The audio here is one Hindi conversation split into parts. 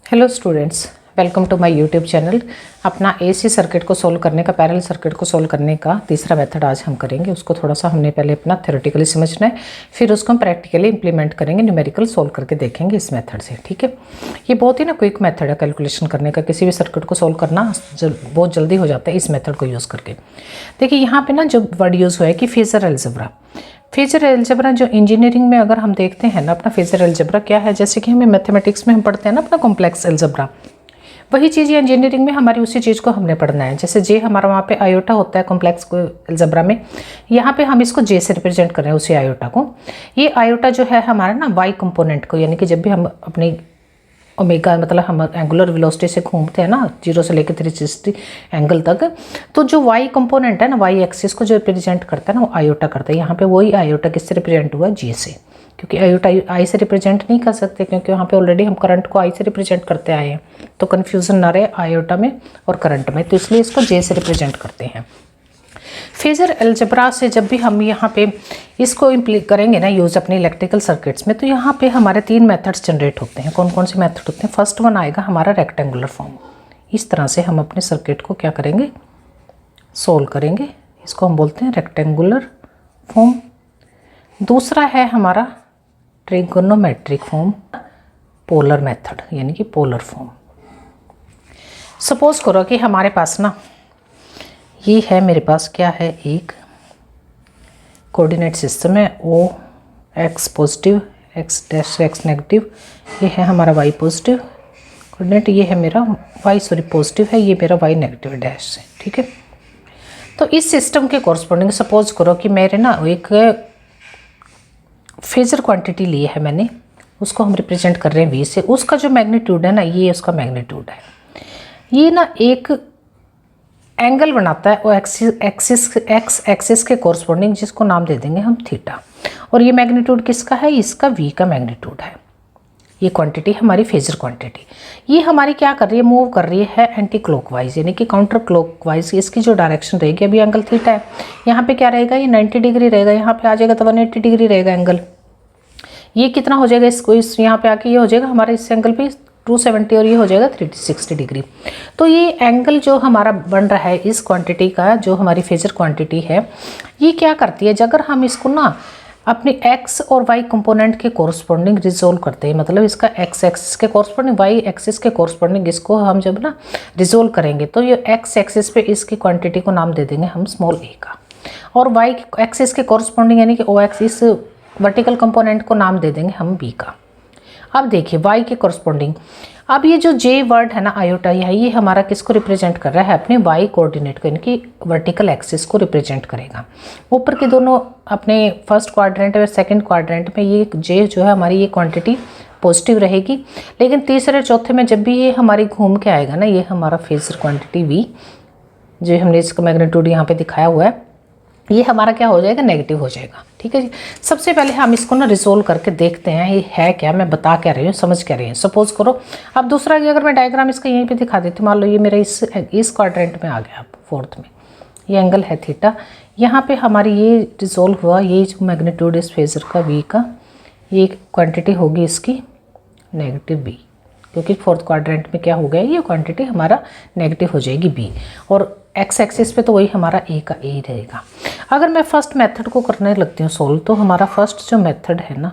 Hello students, welcome to my YouTube channel. अपना एसी सर्किट को सोल्व करने का, पैरेलल सर्किट को सोल्व करने का तीसरा मेथड आज हम करेंगे। उसको थोड़ा सा हमने पहले अपना थ्योरेटिकली समझना है, फिर उसको हम प्रैक्टिकली इंप्लीमेंट करेंगे, न्यूमेरिकल सोल्व करके देखेंगे इस मेथड से। ठीक है, ये बहुत ही ना क्विक मेथड है कैलकुलेशन करने का, किसी भी सर्किट को सोल्व करना बहुत जल्दी हो जाता है इस मेथड को यूज़ करके। देखिए यहाँ पे ना जो वर्ड यूज़ हुआ है कि फेजर अलजेब्रा। फेजर अलजेब्रा जो इंजीनियरिंग में अगर हम देखते हैं ना, अपना फेजर अलजेब्रा क्या है, जैसे कि हमें मैथमेटिक्स में हम पढ़ते हैं ना अपना कॉम्प्लेक्स अलजेब्रा, वही चीज़ ये इंजीनियरिंग में हमारी उसी चीज़ को हमने पढ़ना है। जैसे जे हमारा वहाँ पे आयोटा होता है कॉम्प्लेक्स अलजेब्रा में, यहाँ पे हम इसको जे से रिप्रेजेंट कर रहे हैं उसी आयोटा को। ये आयोटा जो है हमारा ना वाई कंपोनेंट को, यानी कि जब भी हम अपनी ओमेगा मतलब हम एंगुलर वेलोसिटी से घूमते हैं ना 0 से लेकर 360 एंगल तक, तो जो वाई कंपोनेंट है ना, वाई एक्सिस को जो रिप्रेजेंट करता है ना वो आयोटा करता है। यहाँ पे वही आयोटा किससे रिप्रेजेंट हुआ, जे से, क्योंकि आयोटा आई से रिप्रेजेंट नहीं कर सकते क्योंकि वहाँ पे ऑलरेडी हम करंट को आई से रिप्रेजेंट करते आए हैं, तो कन्फ्यूजन ना रहे आयोटा में और करंट में, तो इसलिए इसको जे से रिप्रेजेंट करते हैं। फेजर अलजेब्रा से जब भी हम यहाँ पे इसको करेंगे ना यूज़ अपने इलेक्ट्रिकल सर्किट्स में, तो यहाँ पे हमारे 3 मेथड्स जनरेट होते हैं। कौन कौन से मेथड होते हैं? फर्स्ट वन आएगा हमारा रेक्टेंगुलर फॉर्म। इस तरह से हम अपने सर्किट को क्या करेंगे, सोल्व करेंगे। इसको हम बोलते हैं रेक्टेंगुलर फॉर्म। दूसरा है हमारा ट्रिगोनोमेट्रिक फॉर्म, पोलर मेथड यानी कि पोलर फॉर्म। सपोज करो कि हमारे पास ना ये है, मेरे पास क्या है, एक कोऑर्डिनेट सिस्टम है, O X positive, X dash X negative, ये है हमारा वाई पॉजिटिव कोऑर्डिनेट, ये है मेरा वाई पॉजिटिव है, ये मेरा वाई नेगेटिव डैश है। ठीक है, तो इस सिस्टम के कॉरस्पॉन्डिंग सपोज करो कि मेरे ना एक फेजर क्वांटिटी ली है मैंने, उसको हम रिप्रेजेंट कर रहे हैं वी से। उसका जो मैग्नीट्यूड है ना, ये उसका मैग्नीट्यूड है, ये ना एक एंगल बनाता है वो एक्स एक्सिस के कॉरस्पॉन्डिंग, जिसको नाम दे देंगे हम थीटा। और ये मैग्नीट्यूड किसका है, इसका वी का मैग्नीट्यूड है। ये क्वांटिटी हमारी फेजर क्वांटिटी, ये हमारी क्या कर रही है, मूव कर रही है एंटी क्लॉकवाइज यानी कि काउंटर क्लॉकवाइज। इसकी जो डायरेक्शन रहेगी, अभी एंगल थीटा है, यहाँ पे क्या रहेगा, ये 90 डिग्री रहेगा, यहाँ पे आ जाएगा तो 180 डिग्री रहेगा एंगल। ये कितना हो जाएगा, इसको इस यहाँ पे आके ये हो जाएगा हमारे इस एंगल पे 270 और ये हो जाएगा 360 डिग्री। तो ये एंगल जो हमारा बन रहा है इस क्वांटिटी का, जो हमारी फेजर क्वांटिटी है, ये क्या करती है, अगर हम इसको ना अपने एक्स और वाई कंपोनेंट के कॉरस्पॉन्डिंग रिजोल्व करते हैं, मतलब इसका एक्स एक्सिस के कॉरस्पॉन्डिंग, वाई एक्सिस के कॉरस्पॉन्डिंग, इसको हम जब ना रिजोल्व करेंगे तो ये एक्स एक्सिस पे इसकी क्वांटिटी को नाम दे देंगे हम स्मॉल ए का, और वाई एक्सिस के कॉरस्पॉन्डिंग यानी कि ओ एक्सिस वर्टिकल कंपोनेंट को नाम दे देंगे हम बी का। अब देखिए वाई के कॉरस्पॉन्डिंग, अब ये जो जे वर्ड है ना आयोटा, ये हमारा किसको रिप्रेजेंट कर रहा है, अपने वाई कोऑर्डिनेट को, यानी कि वर्टिकल एक्सिस को रिप्रेजेंट करेगा। ऊपर के दोनों अपने फर्स्ट क्वाड्रेंट और सेकंड क्वाड्रेंट में ये जे जो है हमारी ये क्वांटिटी पॉजिटिव रहेगी, लेकिन तीसरे चौथे में जब भी ये हमारी घूम के आएगा ना, ये हमारा फेजर क्वांटिटी वी, जो हमने इसका मैग्नीट्यूड यहाँ पे दिखाया हुआ है, ये हमारा क्या हो जाएगा, नेगेटिव हो जाएगा। ठीक है जी, सबसे पहले हम इसको ना रिजोल्व करके देखते हैं ये है क्या, मैं बता क्या रही हूँ, समझ क्या रही हूँ। सपोज करो अब दूसरा, अगर मैं डायग्राम इसका यहीं पे दिखा देती हूँ, मान लो ये मेरा इस क्वाड्रेंट में आ गया, फोर्थ में ये एंगल है थीटा, यहाँ पे हमारी ये रिजोल्व हुआ, ये जो मैग्नीट्यूड इस फेजर का वी का, ये क्वान्टिटी होगी इसकी नेगेटिव बी, क्योंकि फोर्थ क्वाड्रेंट में क्या हो गया, ये क्वांटिटी हमारा नेगेटिव हो जाएगी बी, और एक्स एक्सिस पे तो वही हमारा ए का ए रहेगा। अगर मैं फर्स्ट मेथड को करने लगती हूँ सोल्व, तो हमारा फर्स्ट जो मेथड है ना,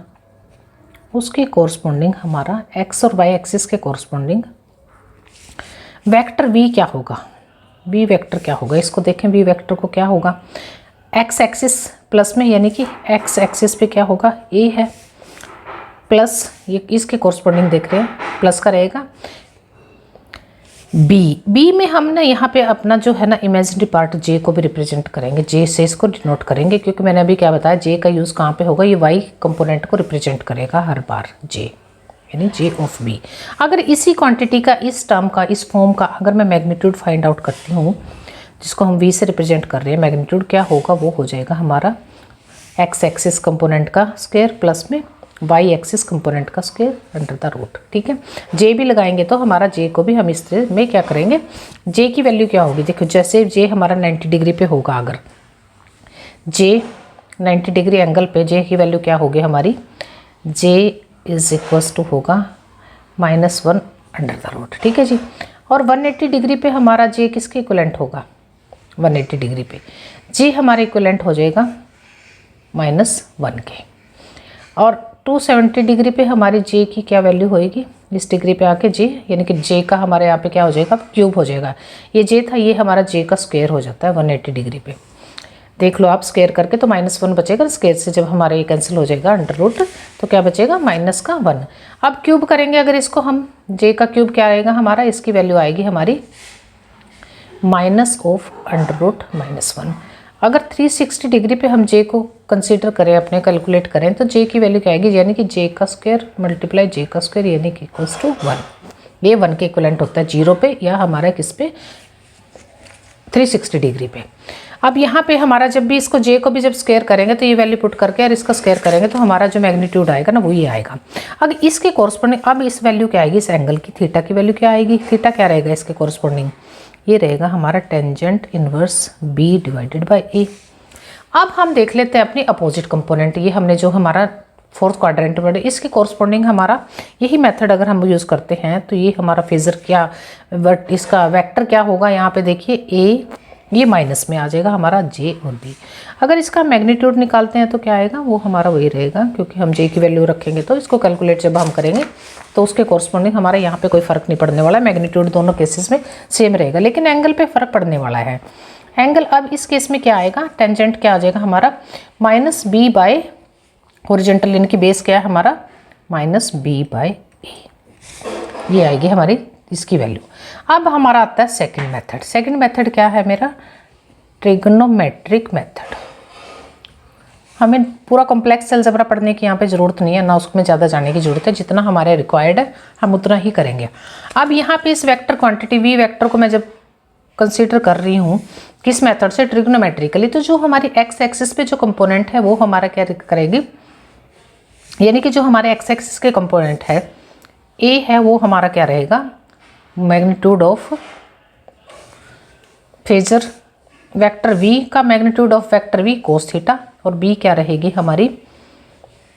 उसके कॉरस्पॉन्डिंग हमारा एक्स और वाई एक्सिस के कॉरस्पॉन्डिंग वेक्टर वी क्या होगा, बी वेक्टर क्या होगा, इसको देखें। बी वेक्टर को क्या होगा, एक्स एक्सिस प्लस में, यानी कि एक्स एक्सिस पे क्या होगा, ए है, प्लस ये इसके कॉरस्पॉन्डिंग देख रहे हैं प्लस का रहेगा बी में हम ना यहाँ पे अपना जो है ना इमेजिनरी पार्ट जे को भी रिप्रेजेंट करेंगे, जे से इसको डिनोट करेंगे, क्योंकि मैंने अभी क्या बताया, जे का यूज़ कहाँ पे होगा, ये वाई कंपोनेंट को रिप्रेजेंट करेगा हर बार जे, यानी जे ऑफ बी। अगर इसी क्वांटिटी का, इस टर्म का, इस फॉर्म का अगर मैं मैग्नीट्यूड फाइंड आउट करती हूँ, जिसको हम वी से रिप्रेजेंट कर रहे हैं, मैग्नीट्यूड क्या होगा, वो हो जाएगा हमारा एक्स एक्सिस कंपोनेंट का स्क्वायर प्लस में वाई एक्सिस कंपोनेंट का स्क्वायर अंडर द रूट। ठीक है, जे भी लगाएंगे तो हमारा जे को भी हम इस तरह में क्या करेंगे, जे की वैल्यू क्या होगी, देखो जैसे जे हमारा 90 डिग्री पे होगा, अगर जे 90 डिग्री एंगल पे जे की वैल्यू क्या होगी हमारी, जे इज इक्वल्स टू होगा -1 अंडर द रूट, ठीक है जी। और 180 डिग्री पे हमारा जे किसके इक्वलेंट होगा, 180 डिग्री पे जे हमारे इक्वलेंट हो जाएगा -1 के। और 270 डिग्री पे हमारी जे की क्या वैल्यू होएगी, इस डिग्री पे आके जे, यानी कि जे का हमारे यहाँ पे क्या हो जाएगा, क्यूब हो जाएगा। ये जे था, ये हमारा जे का स्क्वायर हो जाता है 180 डिग्री पे। देख लो आप स्क्वायर करके, तो -1 बचेगा। स्क्वायर से जब हमारा ये कैंसिल हो जाएगा अंडर रूट, तो क्या बचेगा -1। अब क्यूब करेंगे अगर इसको हम, जे का क्यूब क्या आएगा हमारा, इसकी वैल्यू आएगी हमारी -(√(-1). अगर 360 डिग्री पे हम जे को कंसीडर करें, अपने कैलकुलेट करें, तो जे की वैल्यू क्या आएगी, यानी कि जे का स्क्वायर मल्टीप्लाई जे का स्क्वायर, यानी कि इक्वल्स टू 1। ये 1 के इक्वलेंट होता है 0 पे, या हमारा किस पे, 360 डिग्री पे। अब यहाँ पे हमारा जब भी इसको जे को भी जब स्क्वायर करेंगे, तो ये वैल्यू पुट करके और इसका स्क्वायर करेंगे, तो हमारा जो मैग्नीट्यूड आएगा ना, वो ये आएगा। अब इसके कॉरस्पॉन्डिंग, अब इस वैल्यू क्या आएगी, इस एंगल की थीटा की वैल्यू क्या आएगी, थीटा क्या रहेगा इसके कॉरस्पॉन्डिंग, ये रहेगा हमारा tangent inverse B divided by A. अब हम देख लेते हैं अपनी अपोजिट कंपोनेंट। ये हमने जो हमारा फोर्थ क्वाड्रेंट में, इसके कॉरस्पॉन्डिंग हमारा यही मेथड अगर हम यूज़ करते हैं, तो ये हमारा फेजर क्या, इसका वेक्टर क्या होगा, यहाँ पे देखिए ए, ये माइनस में आ जाएगा हमारा जे और बी। अगर इसका मैग्नीट्यूड निकालते हैं तो क्या आएगा, वो हमारा वही रहेगा, क्योंकि हम जे की वैल्यू रखेंगे, तो इसको कैलकुलेट जब हम करेंगे तो उसके कॉरस्पॉन्डिंग हमारा यहाँ पे कोई फ़र्क नहीं पड़ने वाला है। मैग्नीट्यूड दोनों केसेस में सेम रहेगा, लेकिन एंगल पे फ़र्क पड़ने वाला है। एंगल अब इस केस में क्या आएगा, टेंजेंट क्या आ जाएगा हमारा -b बाय हॉरिजॉन्टल, यानी कि बेस क्या है हमारा -b बाय ए, ये आएगी हमारी इसकी वैल्यू। अब हमारा आता है सेकंड मेथड। सेकंड मेथड क्या है मेरा, ट्रिग्नोमेट्रिक मेथड। हमें पूरा कॉम्प्लेक्स अलजेब्रा पढ़ने की यहाँ पे ज़रूरत नहीं है, ना उसमें ज़्यादा जाने की ज़रूरत है, जितना हमारे रिक्वायर्ड है हम उतना ही करेंगे। अब यहाँ पे इस वेक्टर क्वांटिटी वी वेक्टर को मैं जब कंसीडर कर रही हूँ किस मेथड से, ट्रिग्नोमेट्रिकली, तो जो हमारी एक्स एक्सिस पे जो कंपोनेंट है वो हमारा क्या करेगी, यानी कि जो हमारे एक्स एक्सिस के कंपोनेंट है ए है, वो हमारा क्या रहेगा, magnitude of phasor vector v का magnitude of vector v cos theta, और b क्या रहेगी हमारी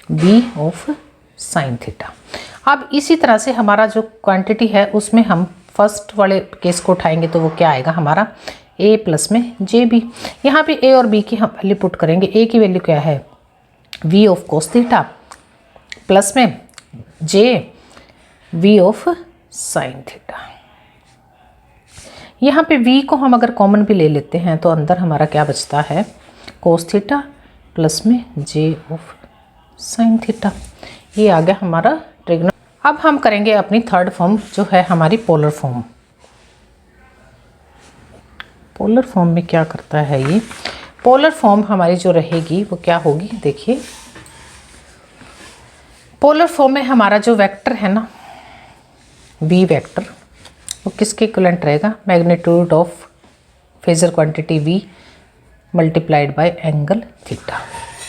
b ऑफ साइन थीटा। अब इसी तरह से हमारा जो क्वांटिटी है उसमें हम फर्स्ट वाले केस को उठाएंगे, तो वो क्या आएगा हमारा a प्लस में जे बी। यहाँ पे a और b की हम वैल्यू पुट करेंगे। a की वैल्यू क्या है, v of cos theta, plus में j v of sine theta. यहाँ पे v को हम अगर कॉमन भी ले लेते हैं, तो अंदर हमारा क्या बचता है, कोस थीटा प्लस में j ऑफ साइन थीटा। ये आ गया हमारा ट्रिग्नो। अब हम करेंगे अपनी थर्ड फॉर्म, जो है हमारी पोलर फॉर्म। पोलर फॉर्म में क्या करता है ये, पोलर फॉर्म हमारी जो रहेगी वो क्या होगी, देखिए पोलर फॉर्म में हमारा जो वेक्टर है ना, बी वेक्टर, वो किसके इक्विवेलेंट रहेगा, magnitude of phasor quantity v multiplied by angle theta.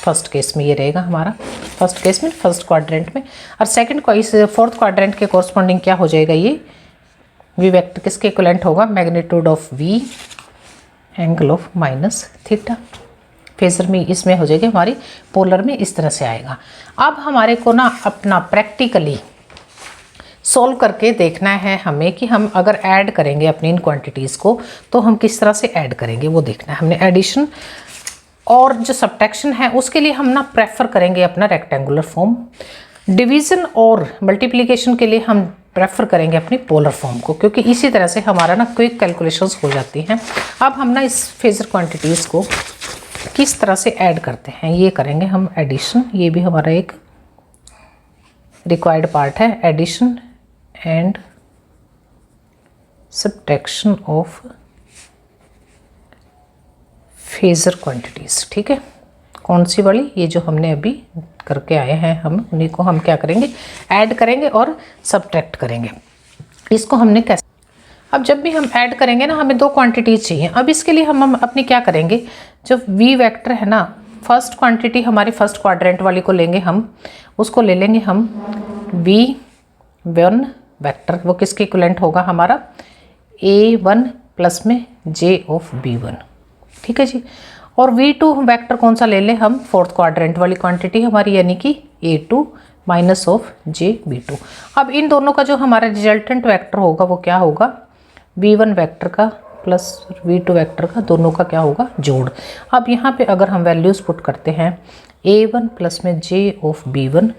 First case में ये रहेगा हमारा, फर्स्ट केस में फर्स्ट क्वाड्रेंट में। और सेकंड को इस फोर्थ क्वाड्रेंट के कॉरस्पॉन्डिंग क्या हो जाएगा, ये v वेक्टर किसके इक्विवेलेंट होगा, magnitude of v angle of minus theta. Phasor में इसमें हो जाएगी हमारी, पोलर में इस तरह से आएगा। अब हमारे को ना अपना प्रैक्टिकली सॉल्व करके देखना है हमें, कि हम अगर ऐड करेंगे अपनी इन क्वांटिटीज़ को, तो हम किस तरह से ऐड करेंगे वो देखना है हमने। एडिशन और जो सब्ट्रैक्शन है उसके लिए हम ना प्रेफर करेंगे अपना रेक्टेंगुलर फॉर्म। डिवीज़न और मल्टीप्लिकेशन के लिए हम प्रेफर करेंगे अपनी पोलर फॉर्म को, क्योंकि इसी तरह से हमारा ना क्विक कैलकुलेशंस हो जाती हैं। अब हम ना इस फेजर क्वांटिटीज़ को किस तरह से ऐड करते हैं, ये करेंगे हम एडिशन। ये भी हमारा एक रिक्वायर्ड पार्ट है, addition and subtraction of phasor quantities. ठीक है, कौन सी वाली, ये जो हमने अभी करके आए हैं हम, उन्हीं को हम क्या करेंगे, ऐड करेंगे और सब्ट्रैक्ट करेंगे। इसको हमने कैसे, अब जब भी हम ऐड करेंगे ना, हमें दो क्वांटिटीज़ चाहिए। अब इसके लिए हम अपनी क्या करेंगे, जो v वेक्टर है ना, फर्स्ट क्वांटिटी हमारी फर्स्ट क्वाड्रेंट वाली को लेंगे हम, उसको ले लेंगे हम v1 वेक्टर, वो किसके इक्विवेलेंट होगा हमारा a1 प्लस में j ऑफ b1। ठीक है जी। और v2 वेक्टर कौन सा ले लें हम, फोर्थ क्वाड्रेंट वाली क्वांटिटी हमारी, यानी कि a2 माइनस ऑफ JB2। अब इन दोनों का जो हमारा रिजल्टेंट वेक्टर होगा वो क्या होगा, V1 वेक्टर का प्लस V2 वेक्टर का, दोनों का क्या होगा, जोड़। अब यहाँ पे अगर हम वैल्यूज़ पुट करते हैं A1 प्लस में J ऑफ B1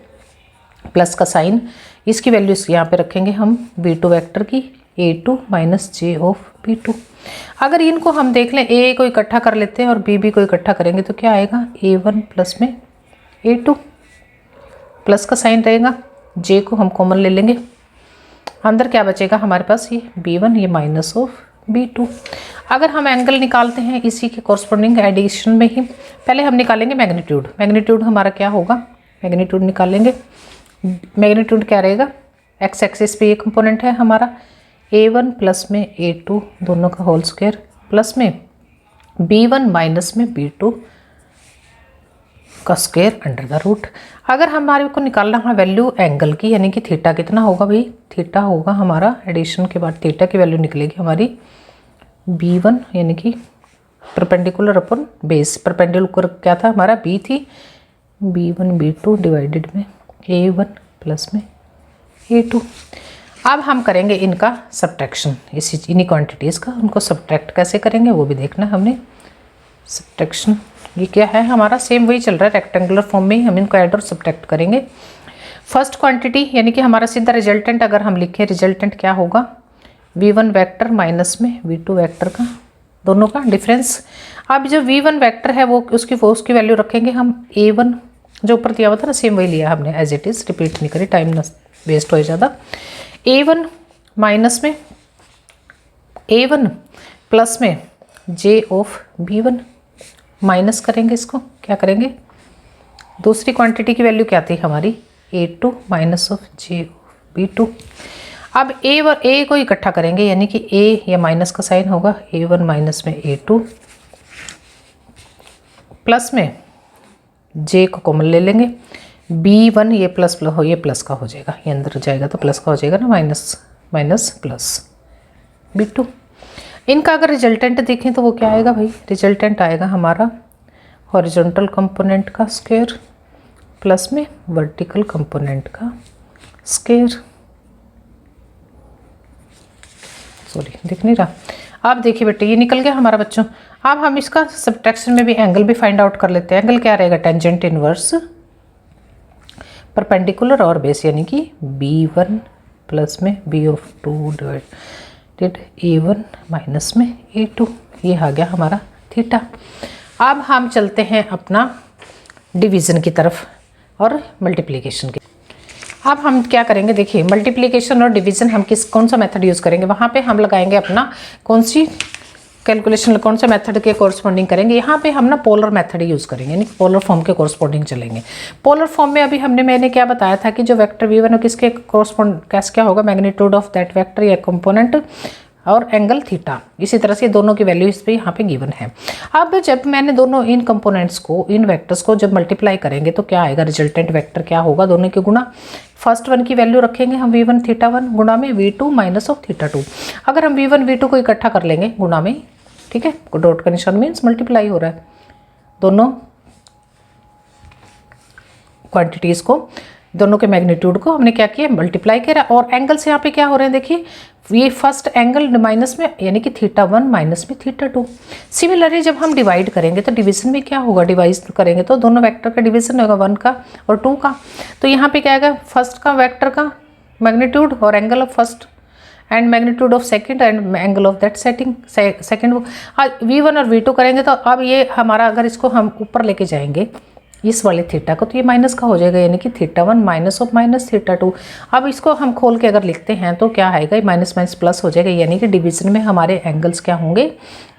प्लस का साइन, इसकी वैल्यूज़ यहाँ पे रखेंगे हम B2 वेक्टर की, A2 minus J of B2। अगर इनको हम देख लें, A को इकट्ठा कर लेते हैं और B को इकट्ठा करेंगे तो क्या आएगा, A1 प्लस में A2 प्लस का साइन रहेगा, J को हम कॉमन ले लेंगे, अंदर क्या बचेगा हमारे पास, ये B1, ये माइनस ऑफ B2। अगर हम एंगल निकालते हैं इसी के कॉरस्पॉन्डिंग एडिशन में ही, पहले हम निकालेंगे मैग्नीट्यूड। मैग्नीट्यूड हमारा क्या होगा, मैग्नीट्यूड निकालेंगे, मैग्नीट्यूड क्या रहेगा, एक्स एक्सिस पे ये कंपोनेंट है हमारा, A1 प्लस में A2 दोनों का होल स्क्वायर प्लस में B1 माइनस में B2 का स्क्वायर अंडर द रूट। अगर हमारे को निकालना है वैल्यू एंगल की, यानी कि थीटा कितना होगा भाई, थीटा होगा हमारा, एडिशन के बाद थीटा की वैल्यू निकलेगी हमारी B1 यानी कि परपेंडिकुलर अपन बेस, परपेंडिकुलर क्या था हमारा B थी, B1 B2 डिवाइडेड में A1 प्लस में A2। अब हम करेंगे इनका सब्ट्रैक्शन, इन्हीं क्वांटिटीज़ का, उनको सब्ट्रैक्ट कैसे करेंगे वो भी देखना है हमने। सब्ट्रैक्शन ये क्या है हमारा, सेम वही चल रहा है, रेक्टेंगुलर फॉर्म में ही हम इनको ऐड और सब्ट्रैक्ट करेंगे। फर्स्ट क्वांटिटी यानी कि हमारा सीधा रिजल्टेंट अगर हम लिखें, रिजल्टेंट क्या होगा, V1 वेक्टर माइनस में V2 वेक्टर का, दोनों का डिफरेंस। अब जो V1 वेक्टर है वो उसकी वैल्यू रखेंगे हम A1, जो ऊपर दिया हुआ था ना सेम वही लिया हमने एज इट इज़, रिपीट नहीं करी, टाइम ना वेस्ट हो ज़्यादा। A1 माइनस में A1 प्लस में J ऑफ B1, माइनस करेंगे इसको, क्या करेंगे, दूसरी क्वांटिटी की वैल्यू क्या थी हमारी, A2 minus of J of B2। अब A को इकट्ठा करेंगे, यानी कि A या माइनस का साइन होगा, A1 माइनस में A2 प्लस में J को कॉमन ले लेंगे, B1 ये प्लस हो, ये प्लस का हो जाएगा, ये अंदर जाएगा तो प्लस का हो जाएगा ना, माइनस माइनस प्लस B2। इनका अगर रिजल्टेंट देखें तो वो क्या आएगा भाई, रिजल्टेंट आएगा हमारा हॉरिजॉन्टल कंपोनेंट का स्क्वायर प्लस में वर्टिकल कंपोनेंट का स्क्वायर, सॉरी दिख नहीं रहा। अब देखिए बेटे ये निकल गया हमारा बच्चों। अब हम इसका सब्ट्रैक्शन में भी एंगल भी फाइंड आउट कर लेते हैं। एंगल क्या रहेगा, टेंजेंट इनवर्स परपेंडिकुलर और बेस, यानी कि B1 प्लस में B of 2 divided A1 minus में A2, ये आ गया हमारा थीटा। अब हम चलते हैं अपना डिवीज़न की तरफ और मल्टीप्लिकेशन की। अब हम क्या करेंगे, देखिए मल्टीप्लिकेशन और डिवीज़न हम कौन सा मेथड यूज़ करेंगे, वहाँ पे हम लगाएंगे अपना कौन सी कैलकुलेशन, कौन से मेथड के कोरस्पॉन्डिंग करेंगे। यहाँ पे हम ना पोलर मेथड यूज़ करेंगे, यानी पोलर फॉर्म के कोरस्पॉन्डिंग चलेंगे। पोलर फॉर्म में अभी मैंने क्या बताया था कि जो वेक्टर V1 और किसके कोरस्पॉन्ड क्या होगा, मैग्नीट्यूड ऑफ दैट वेक्टर या कंपोनेंट और एंगल थीटा। इसी तरह से दोनों की वैल्यू इस पे यहाँ पे गिवन है। अब जब मैंने दोनों इन कंपोनेंट्स को, इन वेक्टर्स को जब मल्टीप्लाई करेंगे तो क्या आएगा, रिजल्टेंट वेक्टर क्या होगा, दोनों के गुणा। फर्स्ट वन की वैल्यू रखेंगे हम V1 θ1 गुणा में V2 माइनस ऑफ θ2। अगर हम V1 V2 को इकट्ठा कर लेंगे गुणा में, ठीक है, डॉट का निशान मीन्स मल्टीप्लाई हो रहा है, दोनों क्वांटिटीज़ को, दोनों के मैग्नीट्यूड को हमने क्या किया, मल्टीप्लाई किया। और एंगल्स यहाँ पे क्या हो रहे हैं, देखिए ये फर्स्ट एंगल माइनस में, यानी कि θ1 माइनस में θ2। सिमिलरली जब हम डिवाइड करेंगे तो डिवीजन में क्या होगा, डिवाइड करेंगे तो दोनों वेक्टर का डिवीजन होगा 1 का और 2 का। तो यहाँ पे क्या आएगा, फर्स्ट का वेक्टर का मैग्नीट्यूड और angle of first and magnitude of second and angle of that second. V1 और V2 करेंगे तो अब ये हमारा, अगर इसको हम ऊपर लेके जाएंगे इस वाले थीटा को, तो ये माइनस का हो जाएगा, यानी कि θ1 माइनस ऑफ माइनस θ2। अब इसको हम खोल के अगर लिखते हैं तो क्या आएगा, माइनस माइनस प्लस हो जाएगा, यानी कि डिवीजन में हमारे एंगल्स क्या होंगे,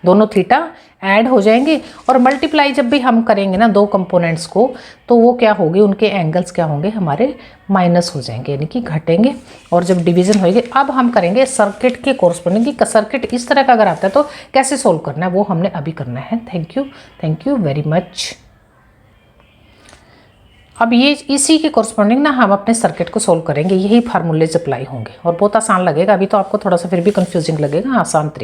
दोनों थीटा ऐड हो जाएंगे। और मल्टीप्लाई जब भी हम करेंगे ना दो कंपोनेंट्स को, तो वो क्या होगी, उनके एंगल्स क्या होंगे, हमारे माइनस हो जाएंगे, यानी कि घटेंगे। और जब डिवीजन होएगी, अब हम करेंगे सर्किट के कोरस्पॉन्डिंग की। सर्किट इस तरह का अगर आता है तो कैसे सोल्व करना है वो हमने अभी करना है। Thank you very much. अब ये इसी के कोरस्पॉन्डिंग ना हम अपने सर्किट को सोल्व करेंगे, यही फार्मूलेज अप्लाई होंगे और बहुत आसान लगेगा। अभी तो आपको थोड़ा सा फिर भी कंफ्यूजिंग लगेगा, आसान तरीके